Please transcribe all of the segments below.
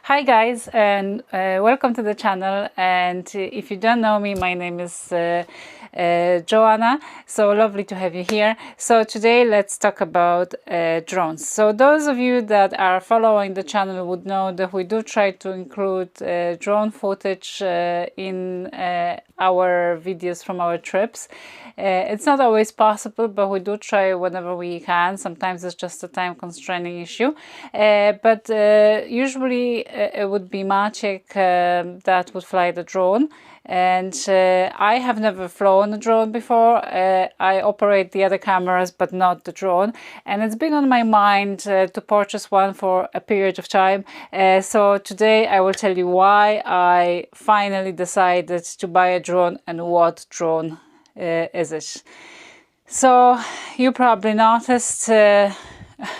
Hi guys, and welcome to the channel. And if you don't know me, my name is Joanna. So lovely to have you here. So today let's talk about drones. So those of you that are following the channel would know that we do try to include drone footage in our videos from our trips. It's not always possible, but we do try whenever we can. Sometimes it's just a time constraining issue, but usually it would be Maciek that would fly the drone. And I have never flown a drone before. I operate the other cameras but not the drone, and it's been on my mind to purchase one for a period of time. So today I will tell you why I finally decided to buy a drone and what drone is it. So you probably noticed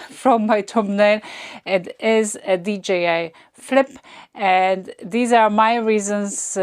from my thumbnail, it is a DJI Flip, and these are my reasons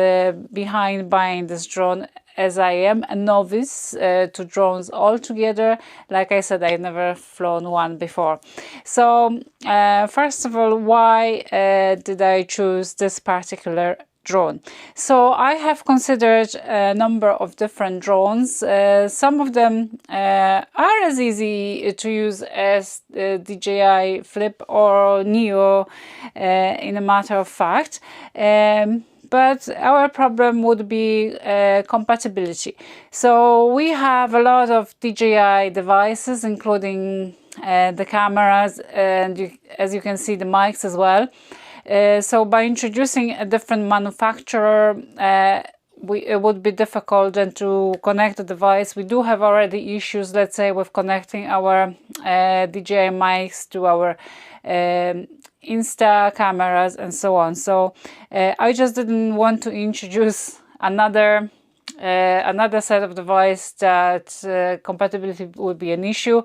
behind buying this drone, as I am a novice to drones altogether. Like I said, I've never flown one before. So first of all, why did I choose this particular drone? So I have considered a number of different drones. Some of them are as easy to use as DJI Flip or Neo in a matter of fact. But our problem would be compatibility. So we have a lot of DJI devices, including the cameras, and as you can see, the mics as well. So by introducing a different manufacturer, it would be difficult then to connect the device. We do have already issues, let's say, with connecting our DJI mics to our Insta cameras and so on. So I just didn't want to introduce another set of device that compatibility would be an issue,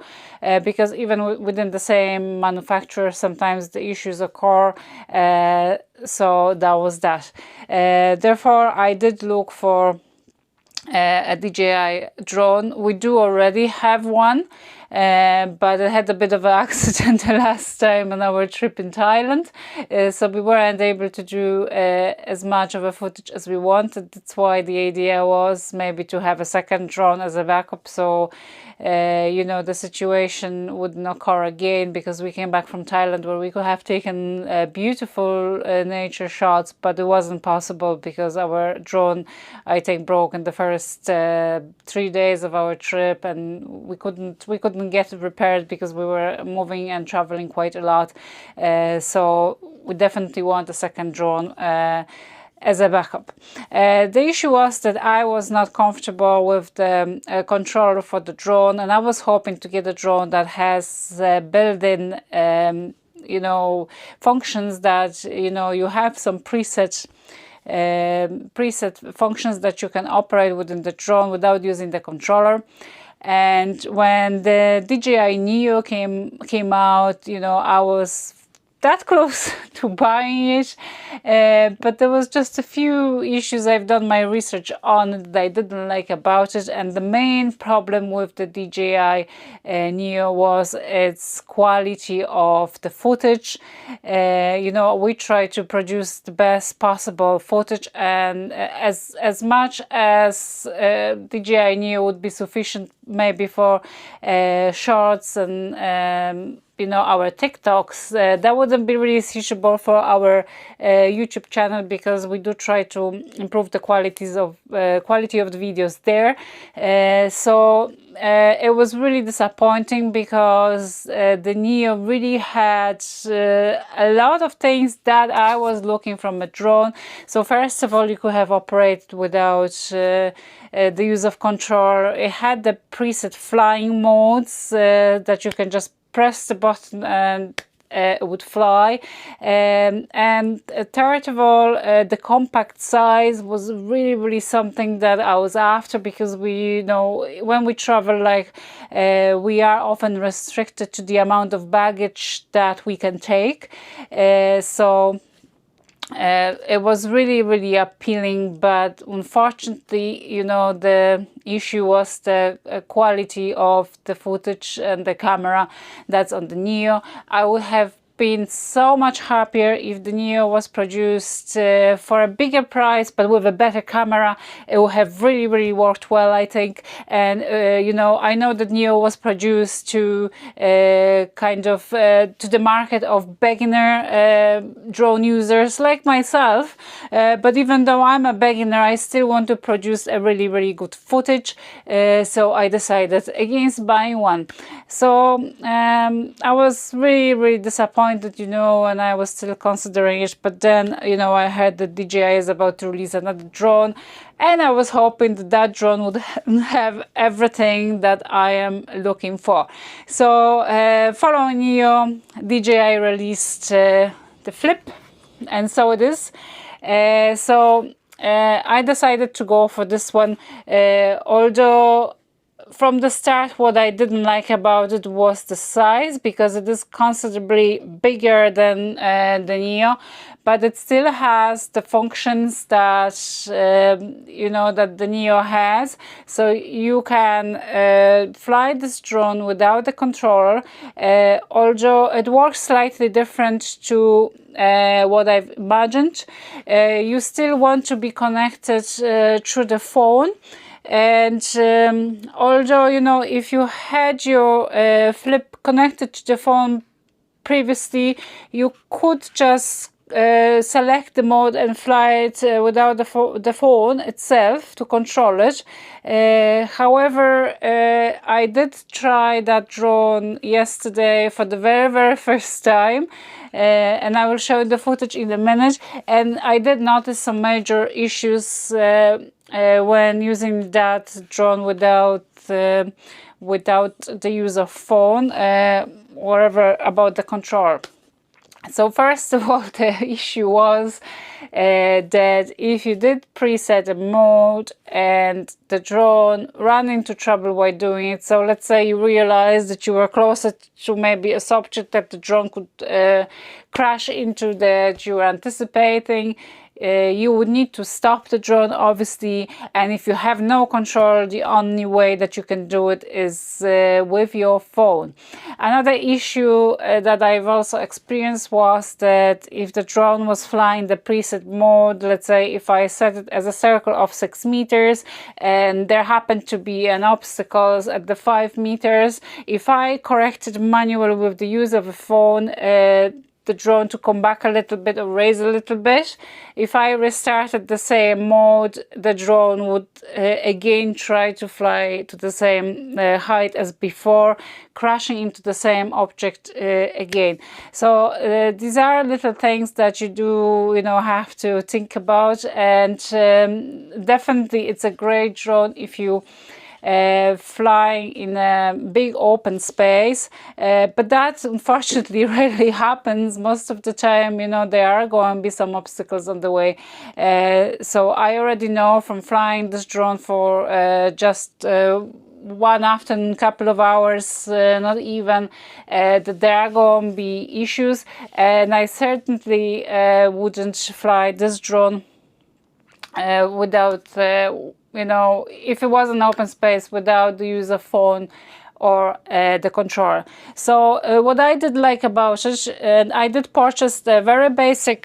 because even within the same manufacturer sometimes the issues occur. So that was that. Therefore I did look for a DJI drone. We do already have one, but I had a bit of an accident the last time on our trip in Thailand, so we weren't able to do as much of a footage as we wanted. That's why the idea was maybe to have a second drone as a backup, so you know, the situation wouldn't occur again, because we came back from Thailand where we could have taken beautiful nature shots, but it wasn't possible because our drone, I think, broke in the first 3 days of our trip, and we couldn't get it repaired because we were moving and traveling quite a lot. So we definitely want a second drone as a backup. The issue was that I was not comfortable with the controller for the drone, and I was hoping to get a drone that has built-in you know, functions that, you know, you have some preset functions that you can operate within the drone without using the controller. And when the DJI Neo came out, you know, I was that close to buying it, but there was just a few issues I've done my research on that I didn't like about it. And the main problem with the DJI Neo was its quality of the footage. You know, we try to produce the best possible footage, and as much as DJI Neo would be sufficient maybe for shorts and you know, our TikToks, that wouldn't be really suitable for our YouTube channel, because we do try to improve the quality of the videos there. So it was really disappointing, because the Neo really had a lot of things that I was looking from a drone. So first of all, you could have operated without the use of control. It had the preset flying modes that you can just press the button and it would fly. And third of all, the compact size was really something that I was after, because we, you know, when we travel, like we are often restricted to the amount of baggage that we can take. So it was really appealing, but unfortunately, you know, the issue was the quality of the footage and the camera that's on the Neo. I would have been so much happier if the Neo was produced for a bigger price, but with a better camera. It would have really worked well, I think. And you know, I know that Neo was produced to kind of to the market of beginner drone users like myself, but even though I'm a beginner, I still want to produce a really good footage, so I decided against buying one. So I was really disappointed, you know, and I was still considering it, but then, you know, I heard that DJI is about to release another drone, and I was hoping that that drone would have everything that I am looking for. So following Neo, DJI released the Flip, and so it is. I decided to go for this one, although from the start what I didn't like about it was the size, because it is considerably bigger than the Neo, but it still has the functions that you know, that the Neo has. So you can fly this drone without the controller, although it works slightly different to what I've imagined. You still want to be connected through the phone. And although, you know, if you had your Flip connected to the phone previously, you could just select the mode and fly it without the phone itself to control it. However, I did try that drone yesterday for the very first time, and I will show you the footage in a minute, and I did notice some major issues when using that drone without the use of phone, whatever about the control. So first of all, the issue was that if you did preset a mode and the drone ran into trouble while doing it, so let's say you realized that you were closer to maybe a subject that the drone could crash into that you were anticipating, you would need to stop the drone, obviously, and if you have no control, the only way that you can do it is with your phone. Another issue that I've also experienced was that if the drone was flying the preset mode, let's say if I set it as a circle of 6 meters and there happened to be an obstacle at the 5 meters, if I corrected manually with the use of a phone, the drone to come back a little bit or raise a little bit, if I restarted the same mode, the drone would again try to fly to the same height as before, crashing into the same object again. So these are little things that you do, you know, have to think about, and definitely it's a great drone if you flying in a big open space, but that unfortunately rarely happens. Most of the time, you know, there are going to be some obstacles on the way. So I already know from flying this drone for just one afternoon, couple of hours, not even, that there are going to be issues, and I certainly wouldn't fly this drone without you know, if it was an open space, without the use of phone or the controller. So what I did like about it, I did purchase the very basic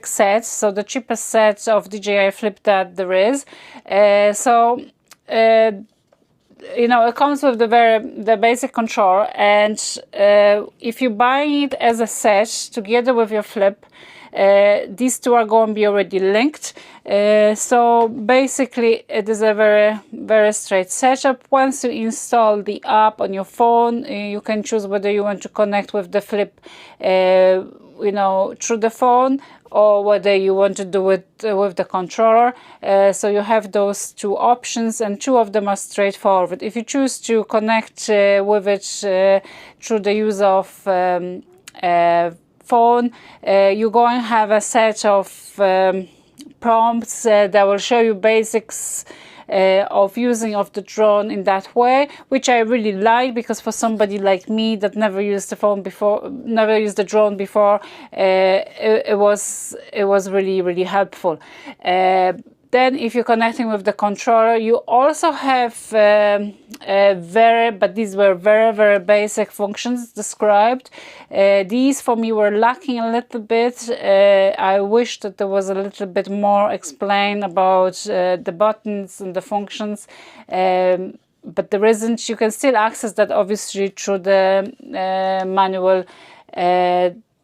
set, so the cheapest set of DJI Flip that there is. You know, it comes with the basic control, and if you buy it as a set together with your Flip, these two are going to be already linked. So basically it is a very straight setup. Once you install the app on your phone, you can choose whether you want to connect with the Flip you know, through the phone, or whether you want to do it with the controller. So you have those two options, and two of them are straightforward. If you choose to connect with it through the use of phone, you're going to have a set of prompts that will show you basics of using of the drone in that way, which I really like, because for somebody like me that never used the phone before, never used the drone before, it was really helpful. Then if you're connecting with the controller, you also have but these were very, very basic functions described. These for me were lacking a little bit. I wish that there was a little bit more explained about the buttons and the functions. But there isn't. You can still access that obviously through the manual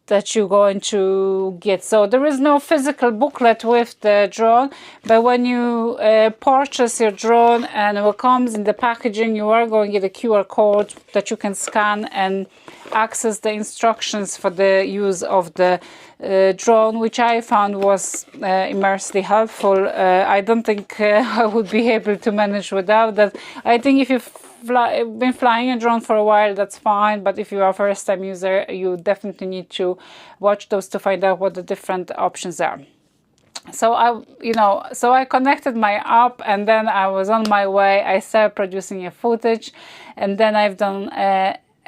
that you're going to get. So there is no physical booklet with the drone, but when you purchase your drone and what comes in the packaging, you are going to get a QR code that you can scan and access the instructions for the use of the drone, which I found was immensely helpful. I don't think I would be able to manage without that. I think if you've been flying a drone for a while, that's fine, but if you are a first-time user, you definitely need to watch those to find out what the different options are. So I connected my app, and then I was on my way. I started producing a footage, and then I've done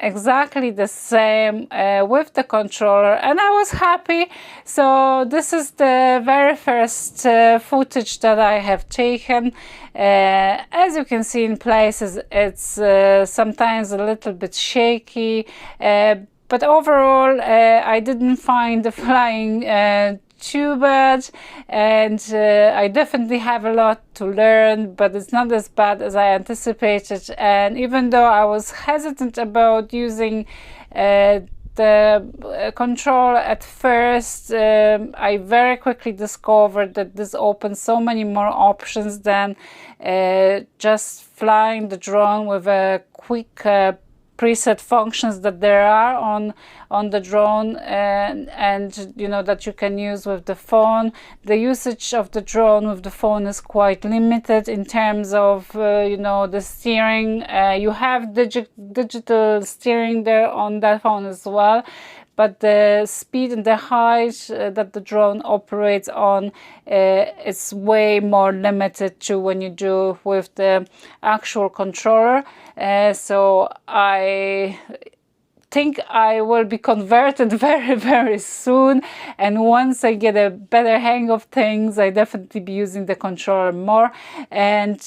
exactly the same with the controller, and I was happy. So this is the very first footage that I have taken. As you can see, in places it's sometimes a little bit shaky, but overall I didn't find the flying too bad, and I definitely have a lot to learn, but it's not as bad as I anticipated. And even though I was hesitant about using the control at first, I very quickly discovered that this opens so many more options than just flying the drone with a quick preset functions that there are on the drone, and that you can use with the phone. The usage of the drone with the phone is quite limited in terms of the steering. You have digital steering there on that phone as well, but the speed and the height that the drone operates on is way more limited to when you do with the actual controller. So I think I will be converted very, very soon, and once I get a better hang of things, I definitely be using the controller more. And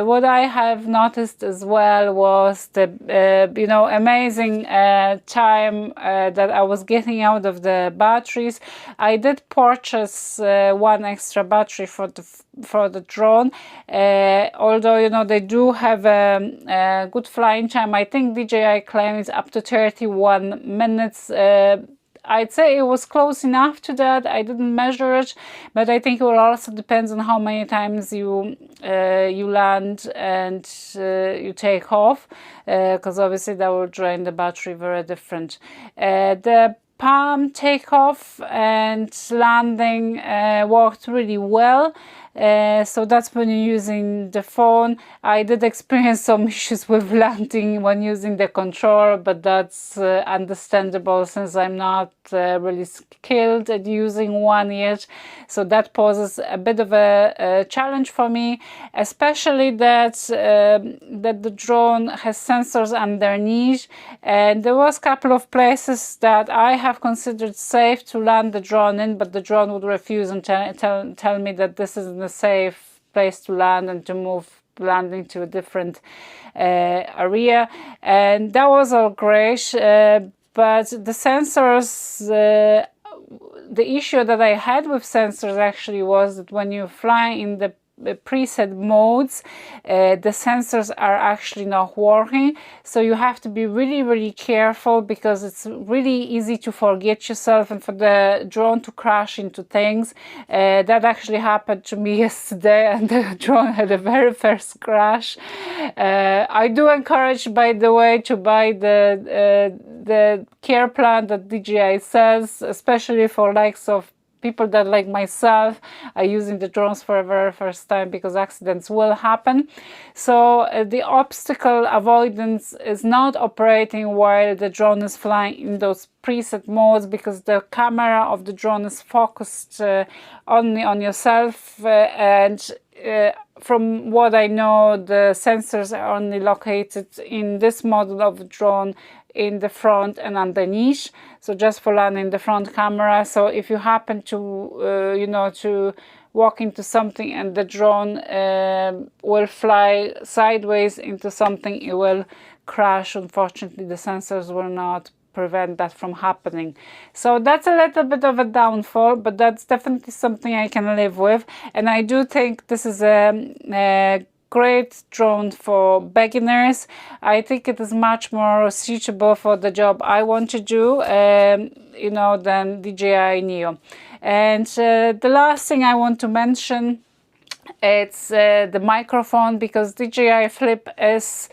what I have noticed as well was the amazing time that I was getting out of the batteries. I did purchase one extra battery for the drone, although they do have a good flying time. I think DJI claims up to 31 minutes. I'd say it was close enough to that. I didn't measure it, but I think it will also depend on how many times you land and you take off, because obviously that will drain the battery very different. The palm takeoff and landing worked really well. So that's when you're using the phone. I did experience some issues with landing when using the controller, but that's understandable since I'm not really skilled at using one yet. So that poses a bit of a challenge for me, especially that the drone has sensors underneath, and there was a couple of places that I have considered safe to land the drone in, but the drone would refuse and tell me that this isn't a safe place to land and to move landing to a different area, and that was all great. But the sensors, the issue that I had with sensors actually was that when you fly in the preset modes, the sensors are actually not working. So you have to be really, really careful, because it's really easy to forget yourself and for the drone to crash into things. That actually happened to me yesterday, and the drone had a very first crash. I do encourage, by the way, to buy the care plan that DJI says, especially for likes of people that, like myself, are using the drones for the very first time, because accidents will happen. So the obstacle avoidance is not operating while the drone is flying in those preset modes, because the camera of the drone is focused only on yourself, and from what I know, the sensors are only located in this model of drone in the front and underneath, so just for landing the front camera. So if you happen to to walk into something and the drone will fly sideways into something, it will crash. Unfortunately, the sensors will not prevent that from happening. So that's a little bit of a downfall, but that's definitely something I can live with. And I do think this is a great drone for beginners. I think it is much more suitable for the job I want to do, you know, than DJI Neo. And the last thing I want to mention, it's the microphone, because DJI Flip is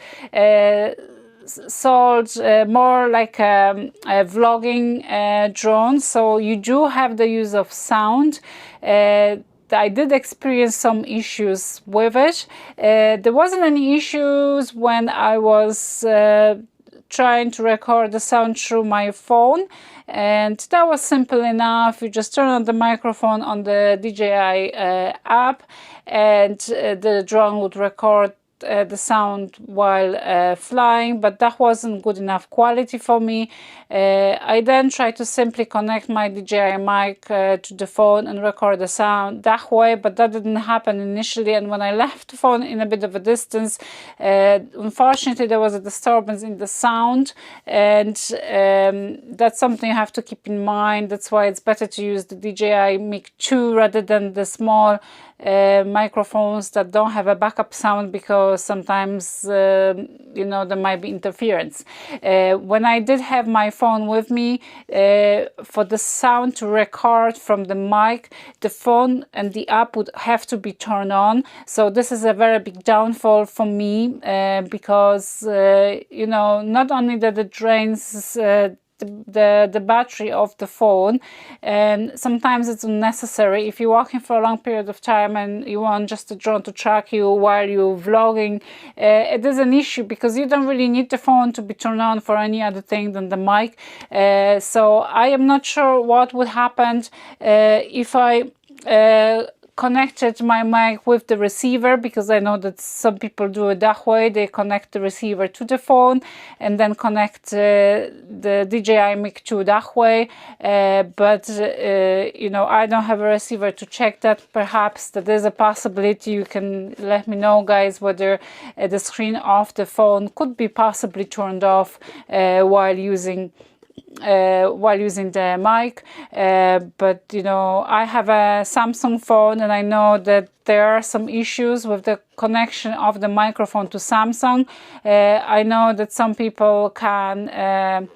sold more like a vlogging drone, so you do have the use of sound. I did experience some issues with it. There wasn't any issues when I was trying to record the sound through my phone, and that was simple enough. You just turn on the microphone on the DJI app, and the drone would record the sound while flying, but that wasn't good enough quality for me. I then tried to simply connect my DJI mic to the phone and record the sound that way, but that didn't happen initially. And when I left the phone in a bit of a distance, unfortunately there was a disturbance in the sound, and that's something you have to keep in mind. That's why it's better to use the DJI Mic 2 rather than the small microphones that don't have a backup sound, because sometimes you know, there might be interference. When I did have my phone with me, for the sound to record from the mic, the phone and the app would have to be turned on. So this is a very big downfall for me, because you know, not only that it drains the battery of the phone, and sometimes it's unnecessary. If you're walking for a long period of time and you want just a drone to track you while you're vlogging, it is an issue, because you don't really need the phone to be turned on for any other thing than the mic. So I am not sure what would happen if I connected my mic with the receiver, because I know that some people do it that way. They connect the receiver to the phone and then connect the DJI Mic 2 that way. But you know, I don't have a receiver to check that. Perhaps that is a possibility. You can let me know, guys, whether the screen of the phone could be possibly turned off while using the mic. But you know, I have a Samsung phone, and I know that there are some issues with the connection of the microphone to Samsung. I know that some people can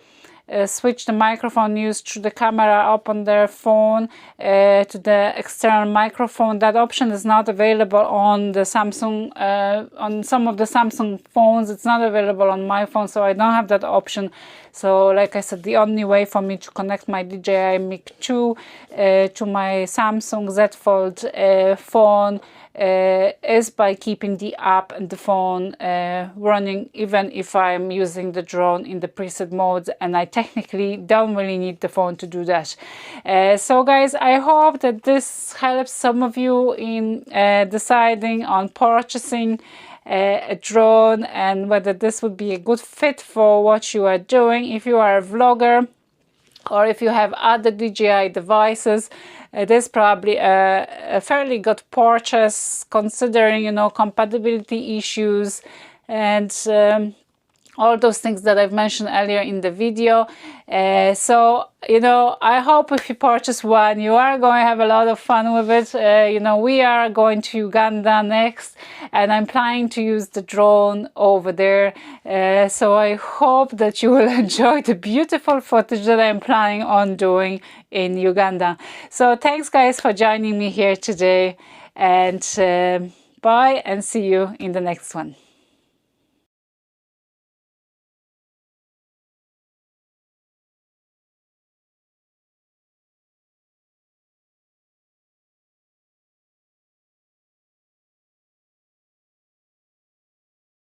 switch the microphone used through the camera up on their phone to the external microphone. That option is not available on the Samsung, on some of the Samsung phones. It's not available on my phone, so I don't have that option. So like I said, the only way for me to connect my DJI Mic 2 to my Samsung Z Fold phone is by keeping the app and the phone running, even if I'm using the drone in the preset modes, and I technically don't really need the phone to do that. So guys, I hope that this helps some of you in deciding on purchasing a drone, and whether this would be a good fit for what you are doing. If you are a vlogger, or if you have other DJI devices, it is probably a fairly good purchase, considering, you know, compatibility issues and all those things that I've mentioned earlier in the video. So, you know, I hope if you purchase one, you are going to have a lot of fun with it. You know, we are going to Uganda next, and I'm planning to use the drone over there. So I hope that you will enjoy the beautiful footage that I'm planning on doing in Uganda. So thanks, guys, for joining me here today, and bye, and see you in the next one.